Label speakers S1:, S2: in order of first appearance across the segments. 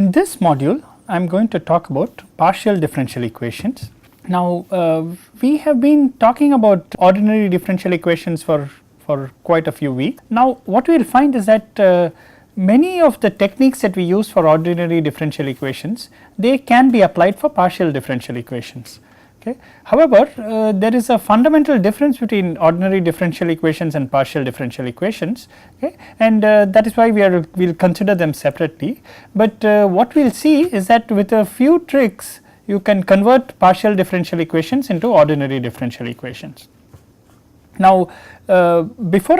S1: in this module I am going to talk about partial differential equations. Now we have been talking about ordinary differential equations for quite a few weeks. Now what we will find is that many of the techniques that we use for ordinary differential equations, they can be applied for partial differential equations. Okay. However, there is a fundamental difference between ordinary differential equations and partial differential equations, okay, and that is why we will consider them separately. But what we will see is that with a few tricks you can convert partial differential equations into ordinary differential equations. Now before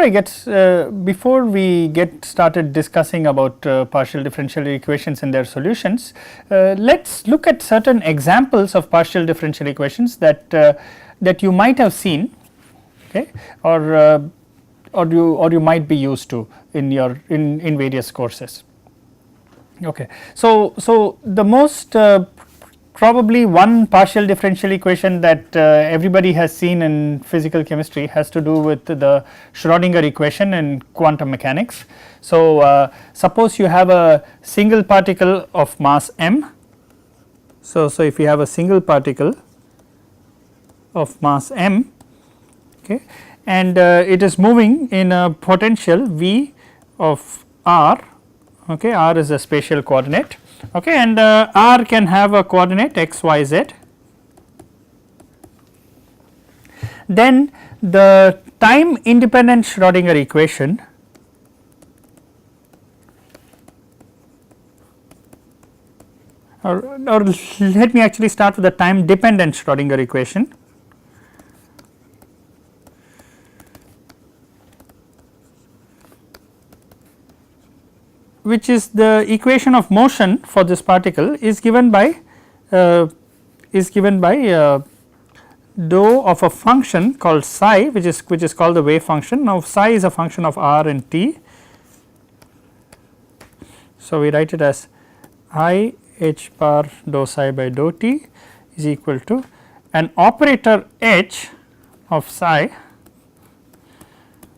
S1: we get started discussing about partial differential equations and their solutions, let us look at certain examples of partial differential equations that you might have seen, okay, or you might be used to in various courses. Okay. So the most probably one partial differential equation that everybody has seen in physical chemistry has to do with the Schrodinger equation in quantum mechanics. So suppose you have a single particle of mass m. So if you have a single particle of mass m, okay, and it is moving in a potential v of r, okay, r is a spatial coordinate, okay, and r can have a coordinate x, y, z. Then the time independent Schrodinger equation or let me actually start with the time dependent Schrodinger equation. Which is the equation of motion for this particle is given by dou of a function called psi, which is called the wave function. Now psi is a function of r and t. So we write it as I h bar dou psi by dou t is equal to an operator h of psi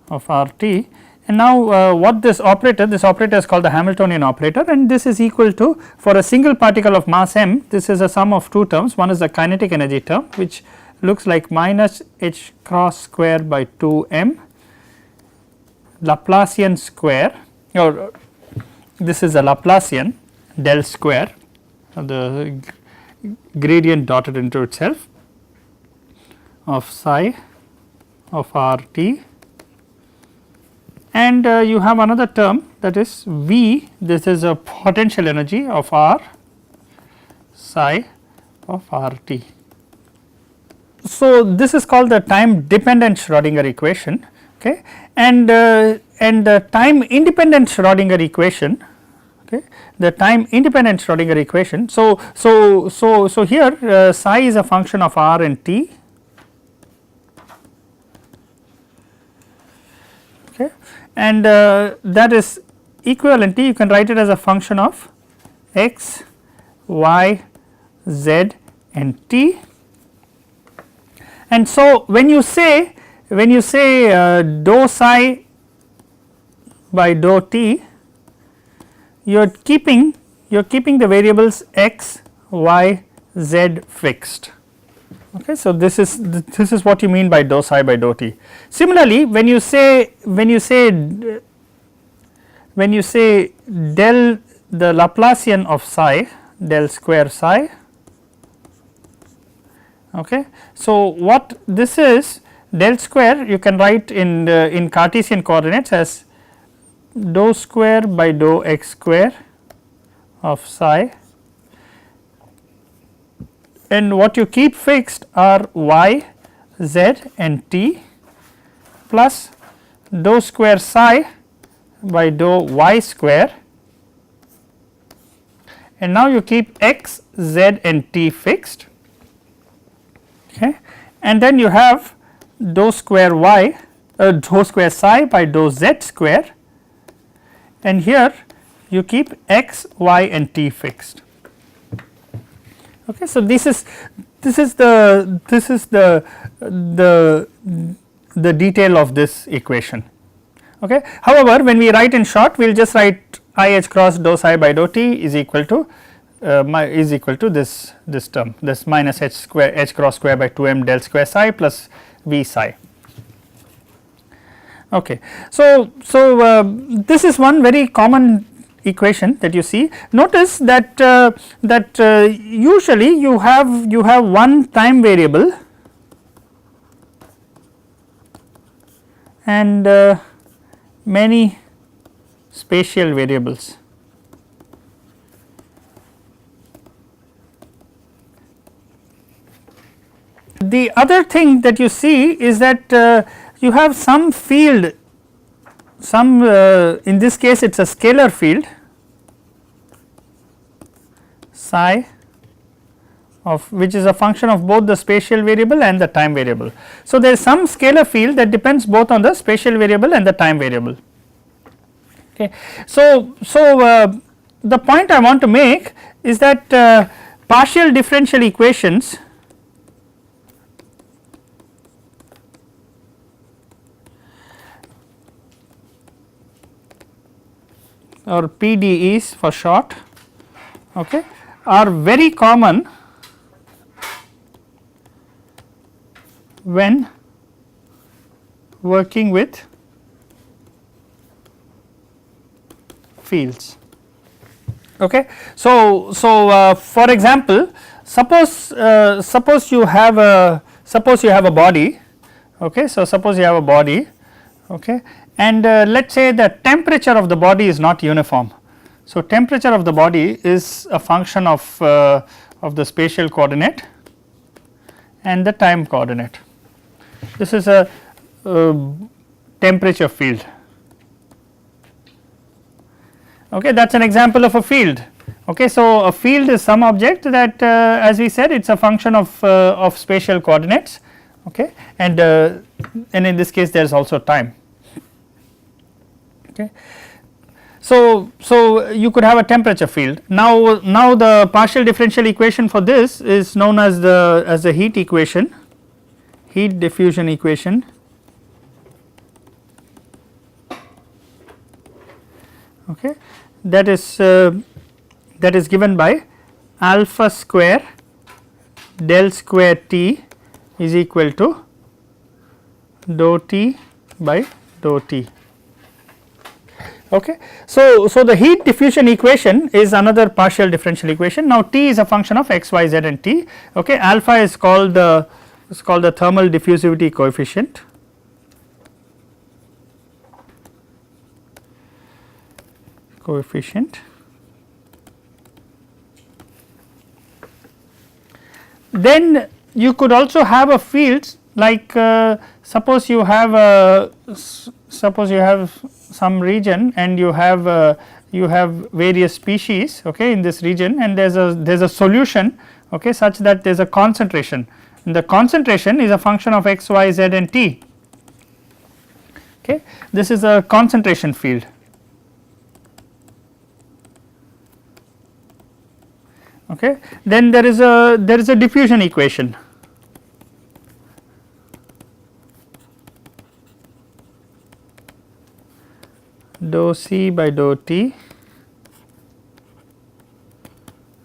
S1: of r t. And now what this operator is called the Hamiltonian operator, and this is equal to, for a single particle of mass m, this is a sum of two terms. One is the kinetic energy term, which looks like minus h cross square by 2 m Laplacian square, or this is a Laplacian del square, the gradient dotted into itself, of psi of r t. And you have another term, that is V, this is a potential energy of R psi of R t. So this is called the time dependent Schrodinger equation, okay, and the time independent Schrodinger equation, okay, the time independent Schrodinger equation. So here psi is a function of R and t, okay, and that is equivalent to, you can write it as a function of x, y, z and t. And so when you say dou psi by dou t, you are keeping the variables x, y, z fixed. Okay, so this is what you mean by dou psi by dou t. Similarly, when you say del the Laplacian of psi, del square psi, okay. So what this is, del square you can write in Cartesian coordinates as dou square by dou x square of psi, and what you keep fixed are y, z and t plus dou square psi by dou y square, and now you keep x, z and t fixed, okay, and then you have dou square y, dou square psi by dou z square, and here you keep x, y and t fixed. Okay, so this is the detail of this equation. Okay. However, when we write in short, we will just write I h cross dou psi by dou t is equal to this term, this minus h square h cross square by 2 m del square psi plus v psi. Okay. So, this is one very common equation that you see. Notice that usually you have one time variable and many spatial variables. The other thing that you see is that you have some field, in this case it is a scalar field psi of which is a function of both the spatial variable and the time variable. So, there is some scalar field that depends both on the spatial variable and the time variable. Okay. So, the point I want to make is that partial differential equations or PDEs for short, okay, are very common when working with fields. Okay. So, for example, suppose you have a body. Okay. So, suppose you have a body. Okay. And let us say the temperature of the body is not uniform. So, temperature of the body is a function of the spatial coordinate and the time coordinate. This is a temperature field. Okay, that is an example of a field. Okay, so, a field is some object that as we said it is a function of spatial coordinates. Okay, and in this case there is also time. Okay. So, you could have a temperature field. Now the partial differential equation for this is known as the heat equation, heat diffusion equation. Okay, that is given by alpha square del square T is equal to dou T by dou T. Okay. So, the heat diffusion equation is another partial differential equation. Now, T is a function of x, y, z and T. Okay. Alpha is called the thermal diffusivity coefficient. Then you could also have a field like suppose you have some region and you have various species, okay, in this region, and there is a solution, okay, such that there is a concentration, and the concentration is a function of x, y, z and t. Okay. This is a concentration field. Okay. Then there is a diffusion equation. Dou C by dou T,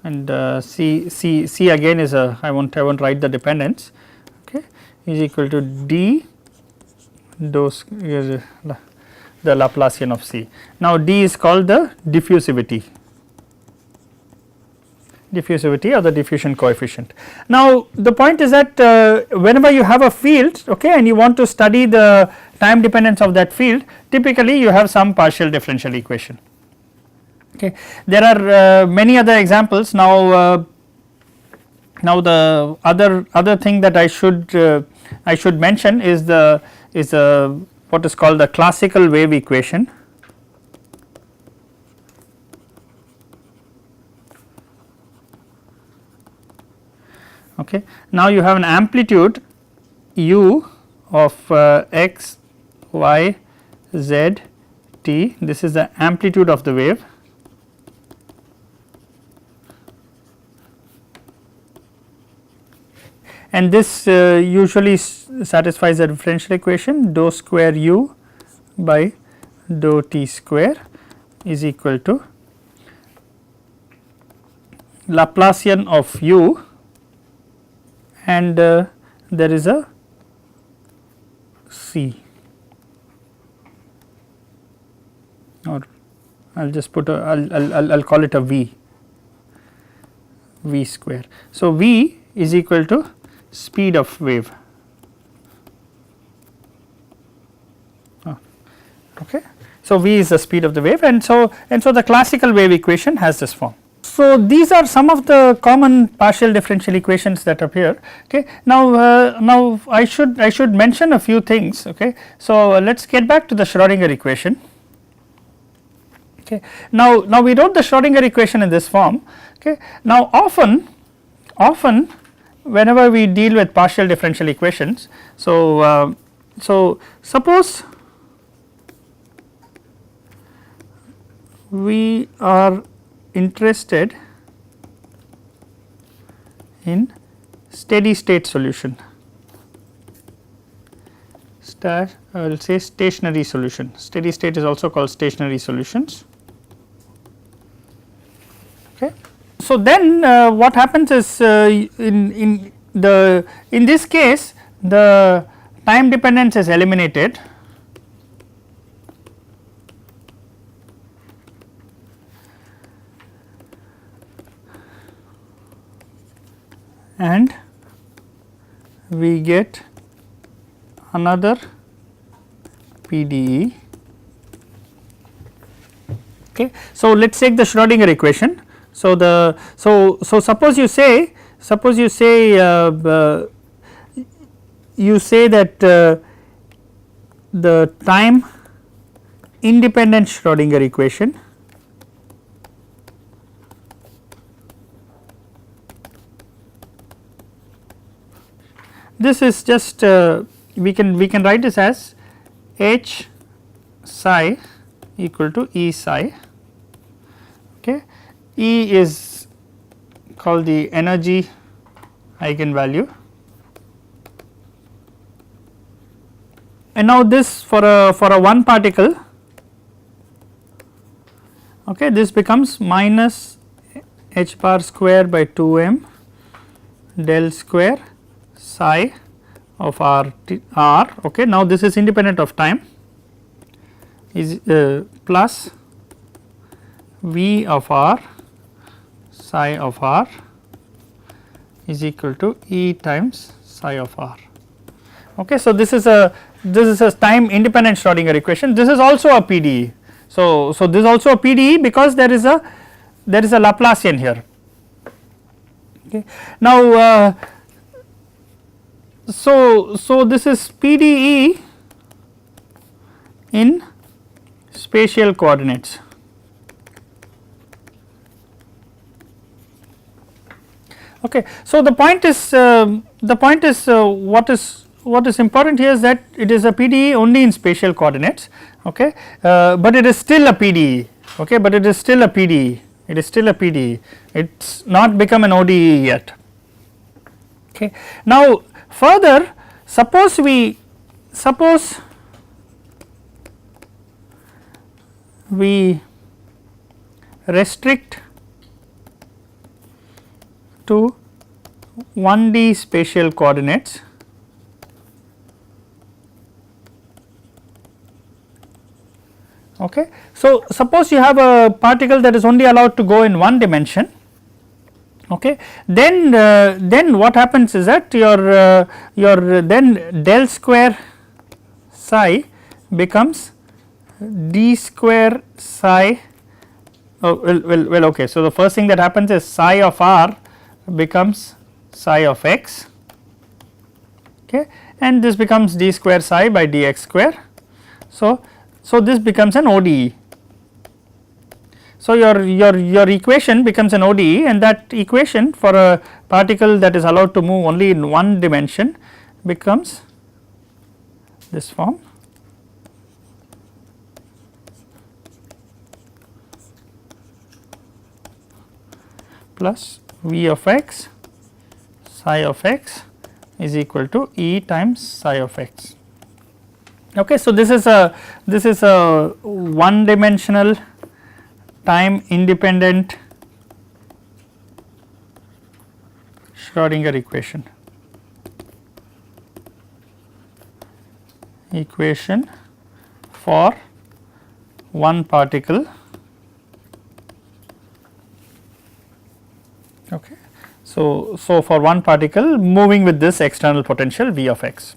S1: and C again is I won't write the dependence, okay, is equal to D dou the Laplacian of C. Now, D is called the diffusivity or the diffusion coefficient. Now, the point is that whenever you have a field, okay, and you want to study the time dependence of that field, typically you have some partial differential equation. Okay. There are many other examples. Now, the other thing that I should mention is what is called the classical wave equation. Okay. Now, you have an amplitude u of x, y, z, t. This is the amplitude of the wave. And this usually satisfies the differential equation dou square u by dou t square is equal to Laplacian of u, and there is a c, or I will just put a I'll call it a v square. So, v is equal to speed of wave. Okay. So, v is the speed of the wave, and so the classical wave equation has this form. So, these are some of the common partial differential equations that appear. Okay. Now I should mention a few things. Okay. So, let us get back to the Schrodinger equation. Okay. Now we wrote the Schrodinger equation in this form. Okay. Now often whenever we deal with partial differential equations, so suppose we are interested in steady state solution, I will say stationary solution. Steady state is also called stationary solutions. Okay. So, then what happens is in this case the time dependence is eliminated, and we get another PDE. Okay. So, let us take the Schrodinger equation. So, suppose you say that the time independent Schrodinger equation this is just we can write this as H psi equal to E psi. Okay. E is called the energy eigenvalue, and now this for a one particle, okay, this becomes minus h bar square by 2m del square psi of r. Okay. Now this is independent of time, is plus V of r psi of r is equal to E times psi of r. Okay. So, this is a time independent Schrodinger equation. This is also a PDE. So, this is also a PDE because there is a Laplacian here. Okay. Now, so this is PDE in spatial coordinates. Okay. So, the point is what is important here is that it is a PDE only in spatial coordinates. Okay. But it is still a PDE. Okay. But it is still a PDE. It is still a PDE. It's not become an ODE yet. Okay. Now further, suppose we restrict to 1D spatial coordinates. Okay. So, suppose you have a particle that is only allowed to go in one dimension. Okay. Then what happens is that your then del square psi becomes d square psi. Oh, well okay. So, the first thing that happens is psi of r becomes psi of x, okay, and this becomes d square psi by dx square. So, this becomes an ODE. So, your equation becomes an ODE, and that equation for a particle that is allowed to move only in one dimension becomes this form. Plus V of x psi of x is equal to E times psi of x. Okay. So, this is a one dimensional time independent Schrodinger equation for one particle. Okay. So for one particle moving with this external potential V of x.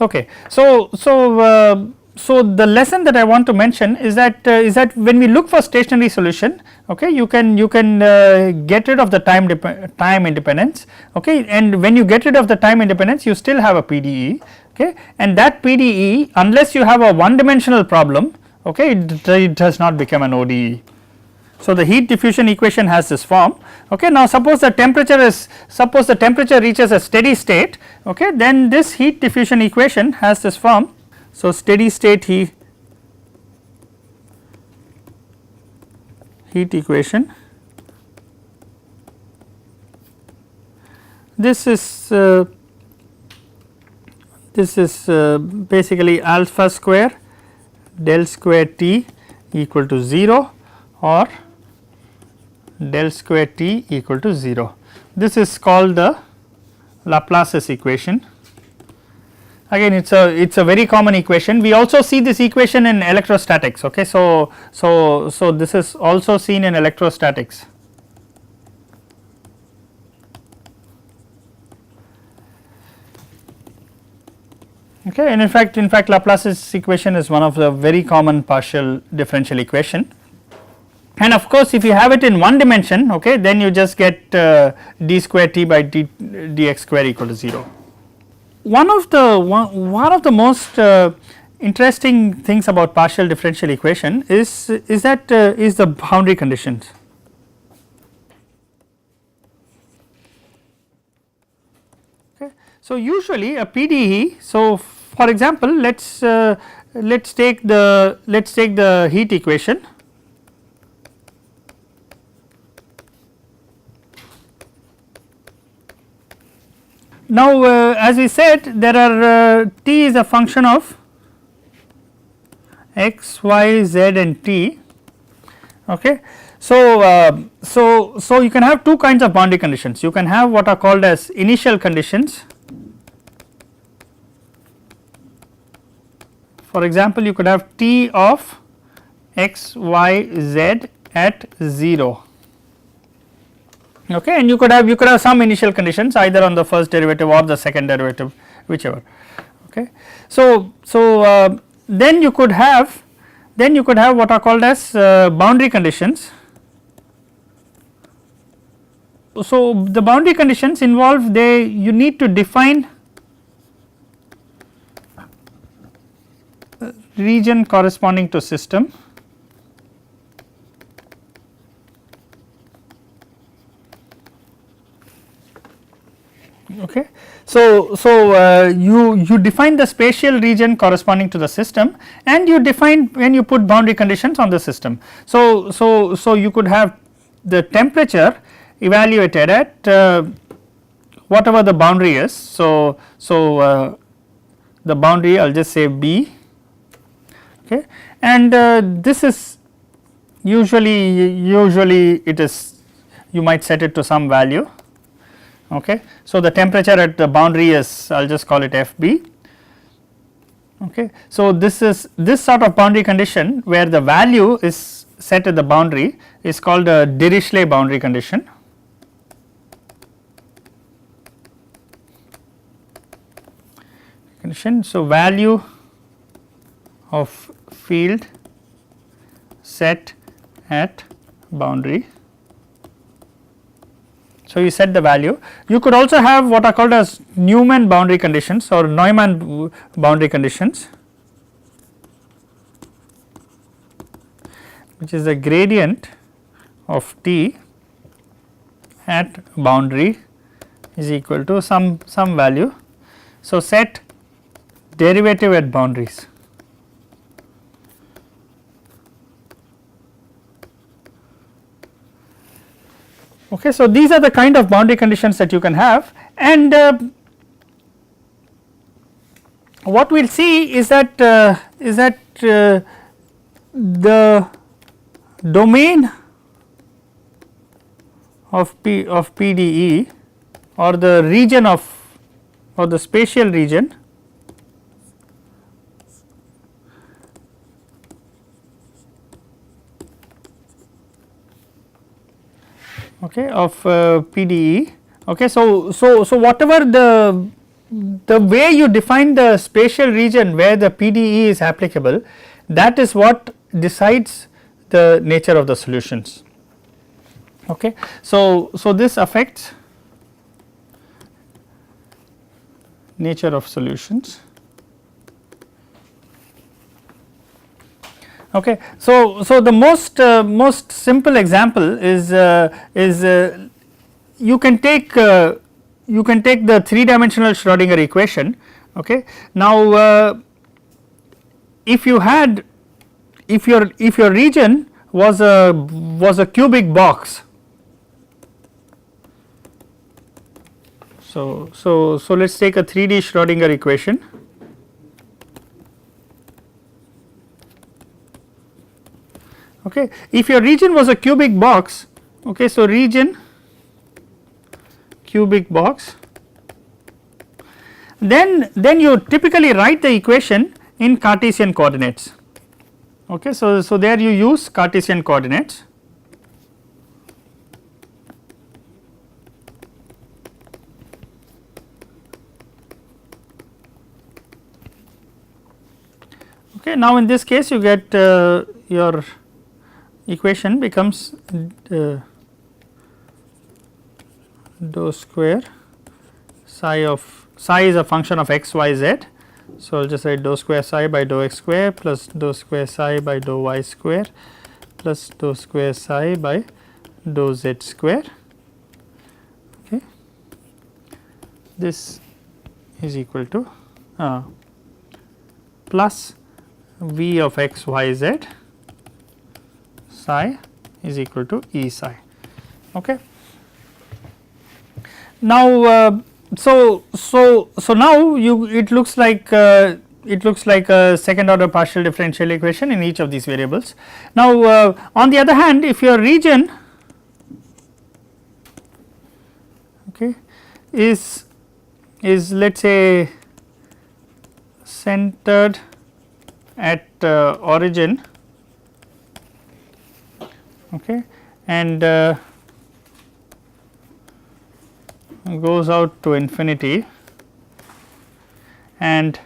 S1: Okay. So the lesson that I want to mention is that when we look for stationary solution, okay, you can get rid of the time independence, okay, and when you get rid of the time independence you still have a PDE, okay, and that PDE, unless you have a one dimensional problem, okay, it does not become an ODE. So the heat diffusion equation has this form, okay. Now suppose the temperature reaches a steady state, okay, then this heat diffusion equation has this form. So steady state heat equation, this is basically alpha square del square T equal to 0 or del square T equal to 0. This is called the Laplace's equation. Again it is a very common equation. We also see this equation in electrostatics, okay. So this is also seen in electrostatics. Okay, and in fact Laplace's equation is one of the very common partial differential equation. And of course if you have it in one dimension, okay, then you just get d square t by dx square equal to 0. One of the most interesting things about partial differential equation is the boundary conditions. Okay. So usually a PDE, so for example let's take the heat equation. Now as we said, there are t is a function of x, y, z and t, okay. So you can have two kinds of boundary conditions. You can have what are called as initial conditions. For example, you could have t of x, y, z at 0. Okay, and you could have some initial conditions either on the first derivative or the second derivative, whichever. Okay, so then you could have what are called as boundary conditions. So the boundary conditions involve you need to define region corresponding to system. Okay. So you define the spatial region corresponding to the system, and you define when you put boundary conditions on the system. So you could have the temperature evaluated at whatever the boundary is. So the boundary I will just say B, okay, and this is usually it is, you might set it to some value. Okay. So the temperature at the boundary is, I will just call it FB. Okay. So this sort of boundary condition where the value is set at the boundary is called a Dirichlet boundary condition. So value of field set at boundary. So you set the value. You could also have what are called as Neumann boundary conditions or Neumann boundary conditions, which is the gradient of T at boundary is equal to some value. So set derivative at boundaries. Okay, so these are the kind of boundary conditions that you can have, and what we will see is that the domain of PDE or the region of or the spatial region okay of PDE. Okay, so whatever the way you define the spatial region where the PDE is applicable, that is what decides the nature of the solutions. Okay, so this affects nature of solutions. Okay, so the most simple example is you can take the 3-dimensional Schrodinger equation. Okay, now if your region was a cubic box, so let us take a 3D Schrodinger equation. Okay, if your region was a cubic box, okay, so region cubic box, then you typically write the equation in Cartesian coordinates. Okay, so there you use Cartesian coordinates. Okay, now in this case you get your equation becomes dou square psi is a function of x, y, z. So, I will just write dou square psi by dou x square plus dou square psi by dou y square plus dou square psi by dou z square. Okay. This is equal to plus v of x, y, z psi is equal to E psi. Okay. Now, so now it looks like a second order partial differential equation in each of these variables. Now, on the other hand, if your region okay is let us say centered at origin, okay, and goes out to infinity, and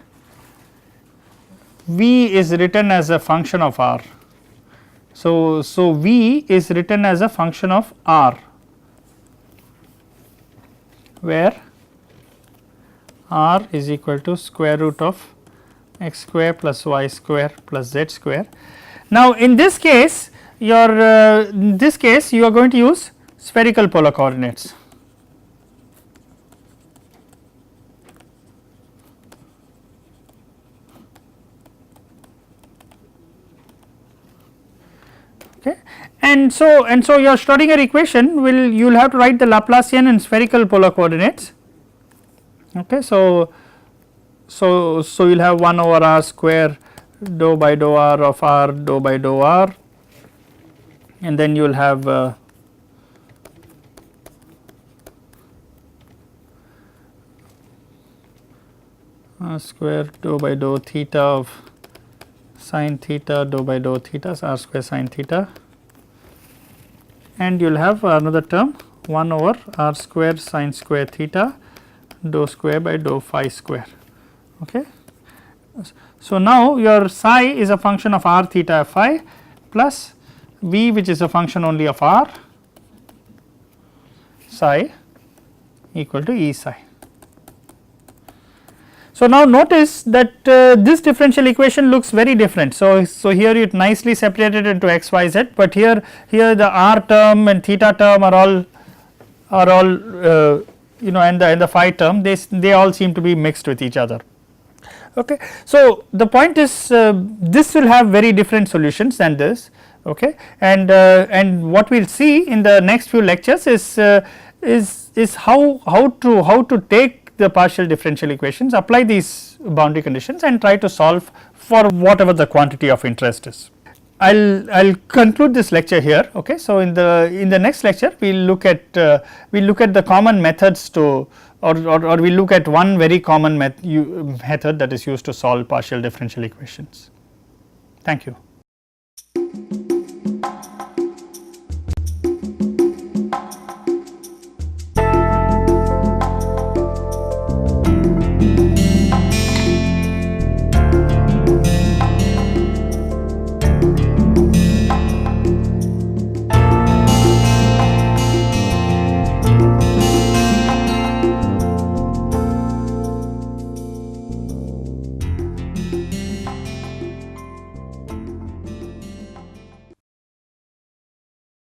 S1: V is written as a function of R. So V is written as a function of R, where R is equal to square root of x square plus y square plus z square. Now, in this case you are going to use spherical polar coordinates. Okay. And so your Schrodinger equation you will have to write the Laplacian in spherical polar coordinates. Okay, so you will have 1 over r square dou by dou r of r dou by dou r, and then you will have r square dou by dou theta of sin theta dou by dou theta, so r square sin theta, and you will have another term 1 over r square sin square theta dou square by dou phi square. Okay. So, now your psi is a function of r theta phi plus v, which is a function only of r psi equal to E psi. So, now notice that this differential equation looks very different. So, here it nicely separated into x, y, z, but here the r term and theta term are all you know, and the phi term, they all seem to be mixed with each other. Okay. So, the point is this will have very different solutions than this, okay, and what we will see in the next few lectures is how to take the partial differential equations, apply these boundary conditions and try to solve for whatever the quantity of interest is. I'll conclude this lecture here. Okay, so in the next lecture we will look at the common methods to or we look at one very common method that is used to solve partial differential equations. Thank you.